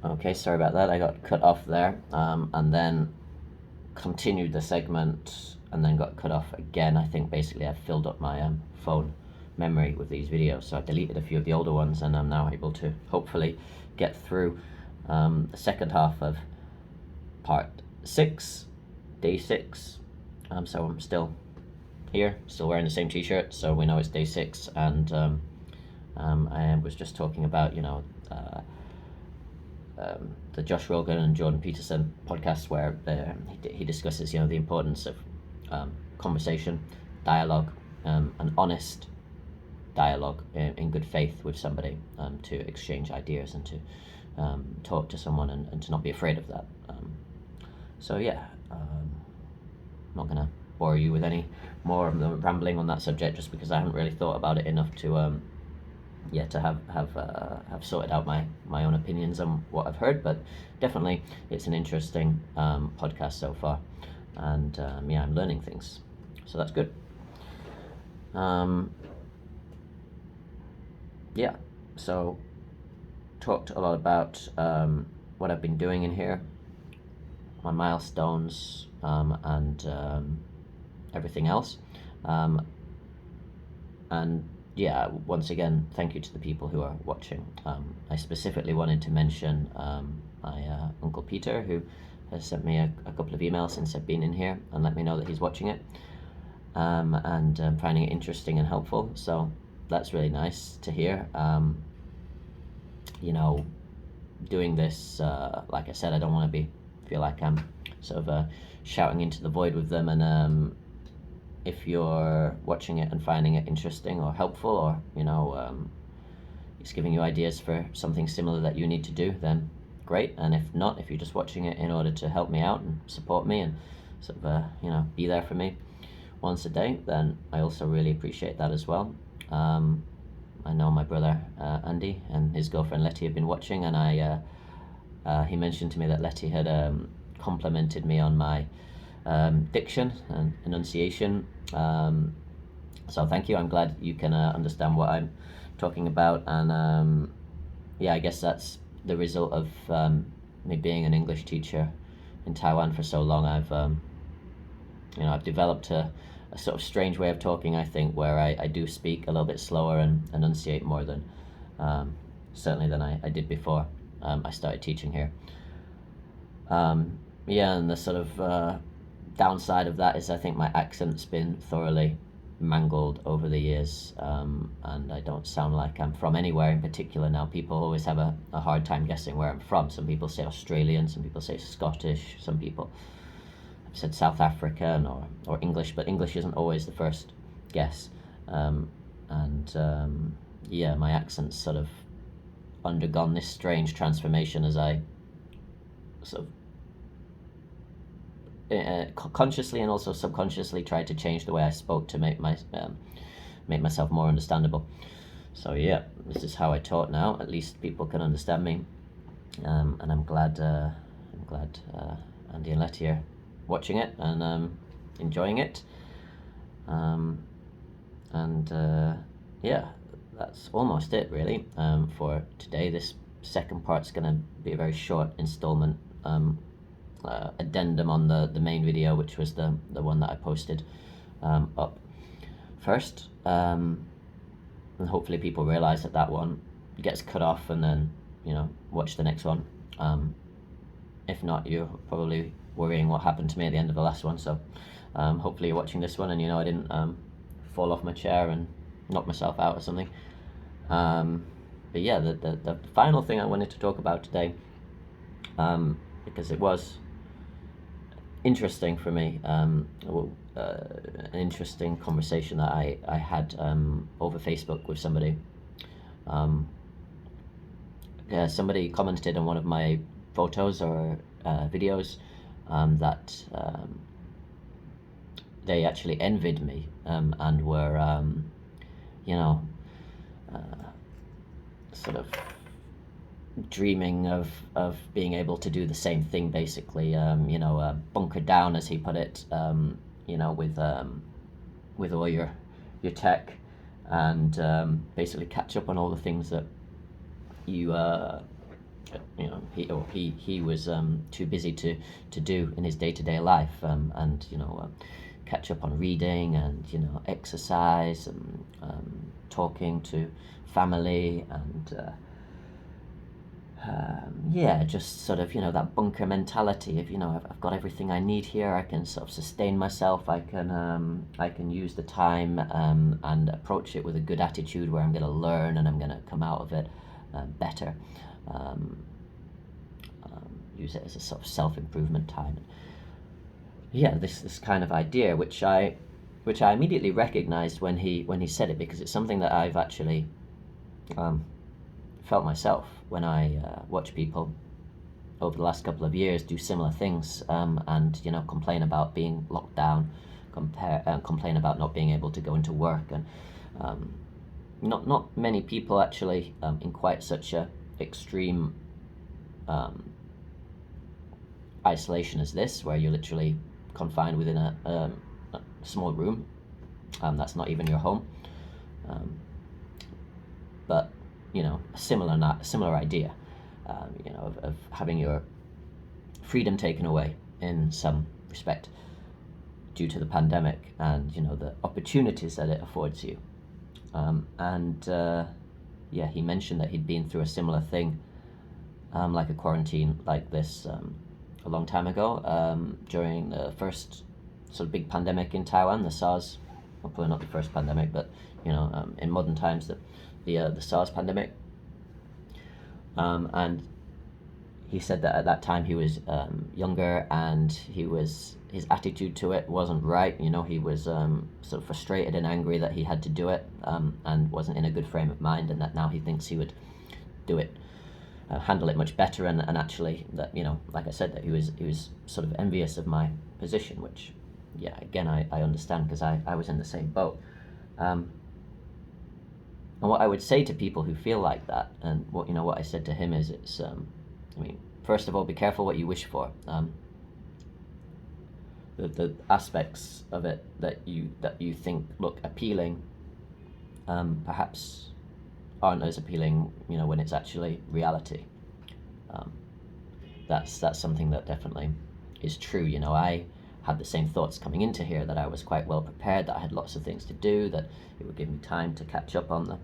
Okay, sorry about that. I got cut off there, and then continued the segment, and then got cut off again. I think basically I've filled up my phone memory with these videos, so I deleted a few of the older ones, and I'm now able to hopefully get through the second half of part 6, day 6. So I'm still here, still wearing the same t-shirt, so we know it's day 6, and I was just talking about, the Josh Rogan and Jordan Peterson podcast, where he discusses, the importance of conversation, dialogue, an honest dialogue in good faith with somebody, to exchange ideas and to talk to someone, and to not be afraid of that. I'm not going to bore you with any more of the rambling on that subject, just because I haven't really thought about it enough to have sorted out my own opinions on what I've heard. But definitely it's an interesting podcast so far, and I'm learning things, so that's good. So talked a lot about what I've been doing in here, my milestones, and everything else, and once again, thank you to the people who are watching. I specifically wanted to mention my Uncle Peter, who has sent me a couple of emails since I've been in here and let me know that he's watching it, and finding it interesting and helpful. So that's really nice to hear. Doing this, like I said, I don't want to feel like I'm sort of shouting into the void with them, and if you're watching it and finding it interesting or helpful, or it's giving you ideas for something similar that you need to do, then great. And if not, if you're just watching it in order to help me out and support me and sort of be there for me once a day, then I also really appreciate that as well. I know my brother Andy and his girlfriend Letty have been watching, and he mentioned to me that Letty had complimented me on my diction and enunciation. So thank you. I'm glad you can understand what I'm talking about, and I guess that's the result of me being an English teacher in Taiwan for so long. I've developed a sort of strange way of talking, I think, where I do speak a little bit slower and enunciate more than certainly than I did before I started teaching here. And the sort of downside of that is I think my accent's been thoroughly mangled over the years, and I don't sound like I'm from anywhere in particular now. People always have a hard time guessing where I'm from. Some people say Australian, some people say Scottish, some people have said South African or English, but English isn't always the first guess. My accent's sort of undergone this strange transformation as I sort of consciously and also subconsciously tried to change the way I spoke to make myself more understandable. So this is how I talk now. At least people can understand me, and I'm glad Andy and Letty are watching it and enjoying it. That's almost it really for today. This second part's going to be a very short installment, addendum on the main video, which was the one that I posted up first, and hopefully people realize that one gets cut off and then watch the next one. If not, you're probably worrying what happened to me at the end of the last one, so hopefully you're watching this one and I didn't fall off my chair and knock myself out or something. The final thing I wanted to talk about today, because it was interesting for me, an interesting conversation that I had over Facebook with somebody. Somebody commented on one of my photos or videos that they actually envied me, and were sort of dreaming of being able to do the same thing, basically, bunker down, as he put it, with all your tech, and basically catch up on all the things that you he was too busy to do in his day-to-day life, and catch up on reading and exercise and talking to family and yeah, just sort of that bunker mentality of I've got everything I need here. I can sort of sustain myself. I can use the time and approach it with a good attitude where I'm going to learn and I'm going to come out of it better. Um, Use it as a sort of self-improvement time. Yeah, this kind of idea, which I immediately recognized when he said it, because it's something that I've actually felt myself when I watch people over the last couple of years do similar things, and complain about being locked down, complain about not being able to go into work, and not many people actually in quite such a extreme isolation as this, where you're literally confined within a small room that's not even your home, but a similar idea, of having your freedom taken away in some respect due to the pandemic, and the opportunities that it affords you. And yeah, he mentioned that he'd been through a similar thing, like a quarantine like this, a long time ago, during the first sort of big pandemic in Taiwan, the SARS. Well, probably not the first pandemic, but in modern times, the SARS pandemic. And he said that at that time he was younger, and his attitude to it wasn't right. He was sort of frustrated and angry that he had to do it, and wasn't in a good frame of mind, and that now he thinks he would do it, handle it much better, and actually that like I said, that he was sort of envious of my position, which yeah, again, I understand, because I was in the same boat. And what I would say to people who feel like that, and what I said to him is, it's first of all, be careful what you wish for. The aspects of it that you think look appealing, perhaps aren't as appealing, when it's actually reality. That's something that definitely is true. I had the same thoughts coming into here, that I was quite well prepared, that I had lots of things to do, that it would give me time to catch up on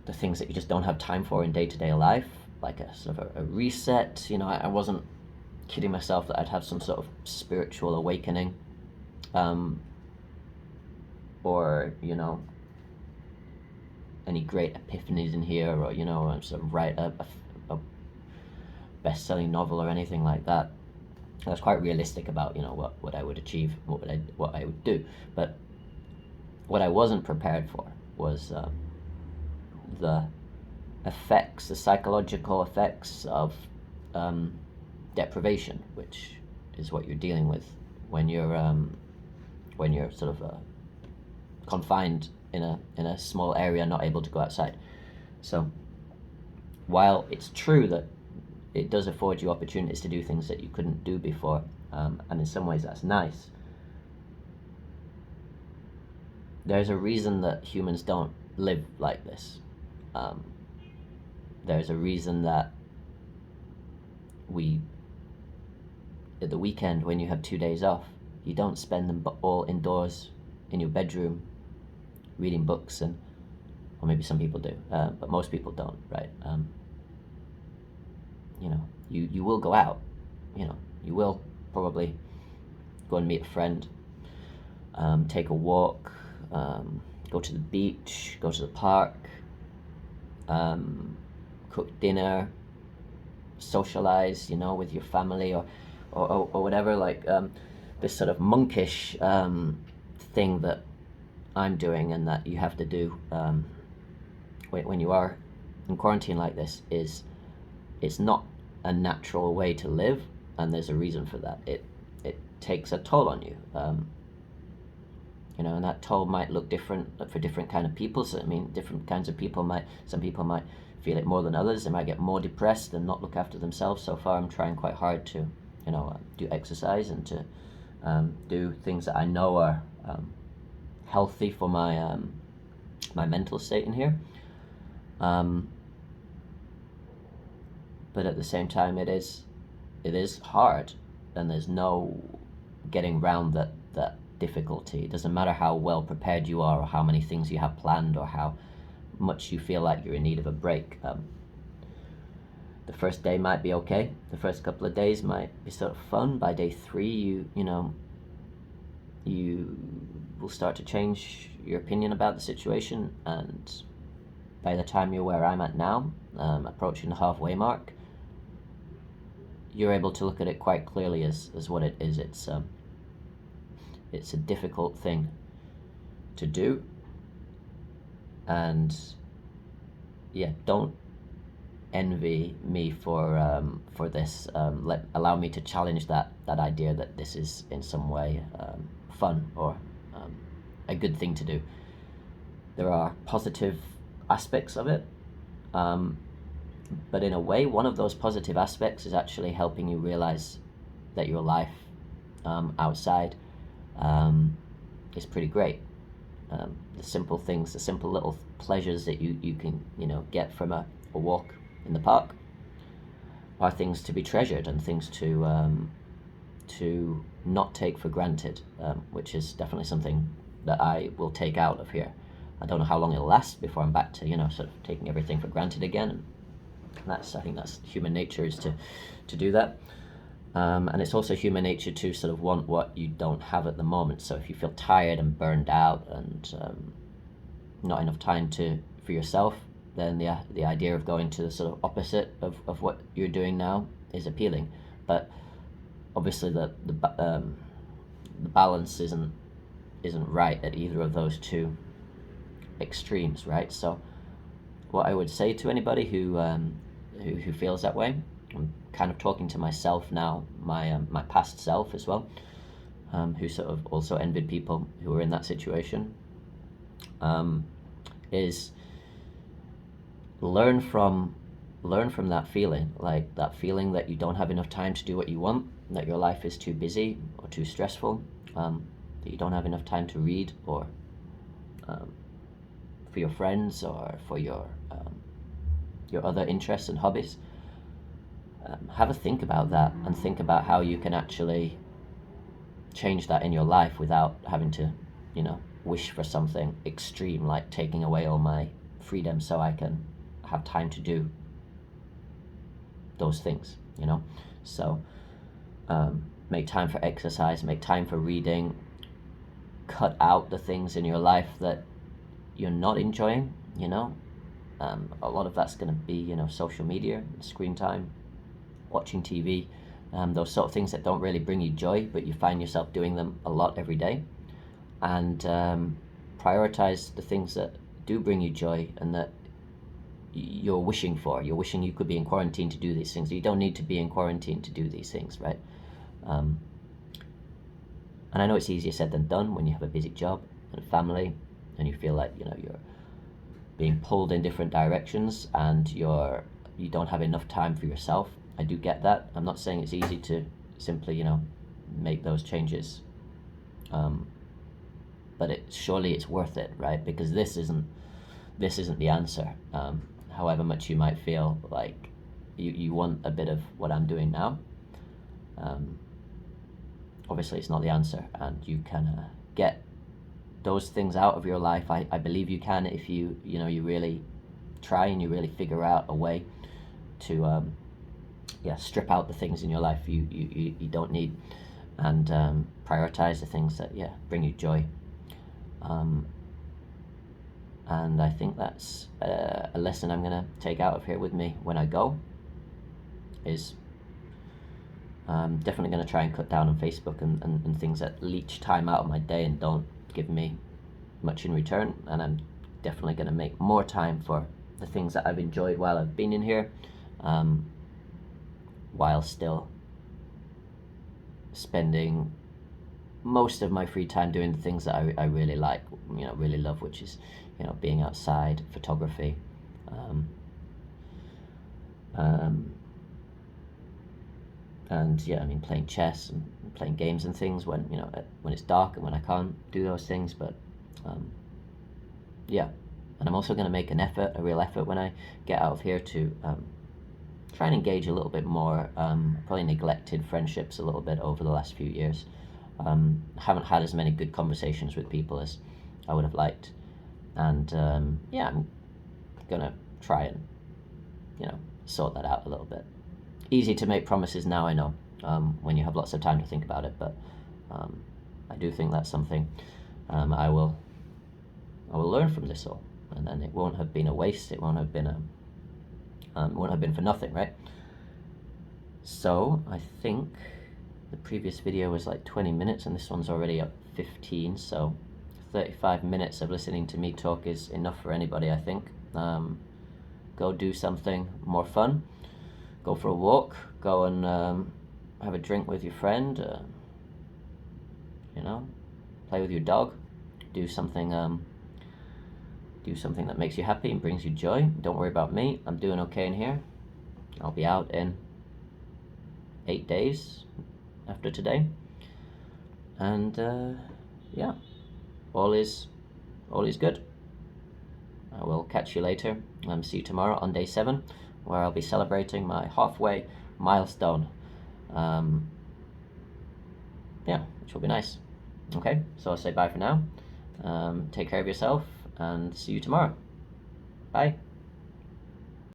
the things that you just don't have time for in day-to-day life, like a sort of a reset. I wasn't kidding myself that I'd have some sort of spiritual awakening, or any great epiphanies in here, or sort of write a best-selling novel or anything like that. I was quite realistic about what I would achieve, what I would do. But what I wasn't prepared for was the effects, the psychological effects of deprivation, which is what you're dealing with when you're sort of confined in a small area, not able to go outside. So while it's true that it does afford you opportunities to do things that you couldn't do before, and in some ways that's nice, there's a reason that humans don't live like this. There's a reason that at the weekend, when you have 2 days off, you don't spend them all indoors in your bedroom reading books, or maybe some people do, but most people don't, right? You will go out, you will probably go and meet a friend, take a walk, go to the beach, go to the park, cook dinner, socialize, with your family, or whatever, like this sort of monkish thing that I'm doing, and that you have to do when you are in quarantine like this, it's not a natural way to live, and there's a reason for that. It takes a toll on you, and that toll might look different for different kind of people. So different kinds of people some people might feel it more than others. They might get more depressed and not look after themselves. So far, I'm trying quite hard to do exercise and to do things that I know are healthy for my my mental state in here. but at the same time, it is hard, and there's no getting around that difficulty. It doesn't matter how well prepared you are, or how many things you have planned, or how much you feel like you're in need of a break. The first day might be okay. The first couple of days might be sort of fun. By day 3, you will start to change your opinion about the situation, and by the time you're where I'm at now, approaching the halfway mark, you're able to look at it quite clearly as what it is. It's a difficult thing to do, and yeah, don't envy me for this. Allow me to challenge that idea that this is in some way fun, or a good thing to do. There are positive aspects of it, but in a way, one of those positive aspects is actually helping you realize that your life outside is pretty great. The simple things, the simple little pleasures that you can get from a walk in the park are things to be treasured, and things to not take for granted, which is definitely something that I will take out of here. I don't know how long it'll last before I'm back to sort of taking everything for granted again, and I think that's human nature, is to do that. And it's also human nature to sort of want what you don't have at the moment. So if you feel tired and burned out, and not enough time for yourself, then the idea of going to the sort of opposite of what you're doing now is appealing. But obviously the balance isn't right at either of those two extremes, right? So what I would say to anybody who feels that way, I'm kind of talking to myself now, my past self as well, who sort of also envied people who were in that situation, is learn from that feeling, like that feeling that you don't have enough time to do what you want, that your life is too busy or too stressful, that you don't have enough time to read, or for your friends, or for your other interests and hobbies. Have a think about that, and think about how you can actually change that in your life without having to, wish for something extreme, like taking away all my freedom so I can have time to do those things, So make time for exercise, make time for reading, cut out the things in your life that you're not enjoying, a lot of that's going to be, social media, screen time, watching TV, those sort of things that don't really bring you joy, but you find yourself doing them a lot every day. And prioritize the things that do bring you joy, and that you're wishing for. You're wishing you could be in quarantine to do these things. You don't need to be in quarantine to do these things, right? And I know it's easier said than done when you have a busy job and family, and you feel like you're being pulled in different directions, and you don't have enough time for yourself. I do get that. I'm not saying it's easy to simply make those changes, but surely it's worth it, right? Because this isn't the answer. However much you might feel like you want a bit of what I'm doing now, obviously it's not the answer, and you can get those things out of your life. I believe you can, if you really try, and you really figure out a way to strip out the things in your life you don't need, and prioritize the things that bring you joy. And I think that's a lesson I'm going to take out of here with me when I go, is definitely going to try and cut down on Facebook and things that leech time out of my day and don't give me much in return. And I'm definitely going to make more time for the things that I've enjoyed while I've been in here, while still spending most of my free time doing the things that I really like, really love, which is being outside, photography, and playing chess and playing games and things when it's dark and when I can't do those things. But and I'm also going to make a real effort when I get out of here to try and engage a little bit more. Probably neglected friendships a little bit over the last few years. Haven't had as many good conversations with people as I would have liked, and yeah, I'm gonna try and sort that out a little bit. Easy to make promises now, I know, when you have lots of time to think about it, but I do think that's something I will learn from this all, and then it won't have been a waste. It won't have been for nothing, right? So I think the previous video was like 20 minutes, and this one's already up 15. So 35 minutes of listening to me talk is enough for anybody, I think. Go do something more fun. Go for a walk. Go and have a drink with your friend. Play with your dog. Do something that makes you happy and brings you joy. Don't worry about me. I'm doing okay in here. I'll be out in 8 days after today, and yeah, all is good. I will catch you later. See you tomorrow on day 7, where I'll be celebrating my halfway milestone. Yeah, which will be nice. Okay, so I'll say bye for now. Take care of yourself, and see you tomorrow. Bye.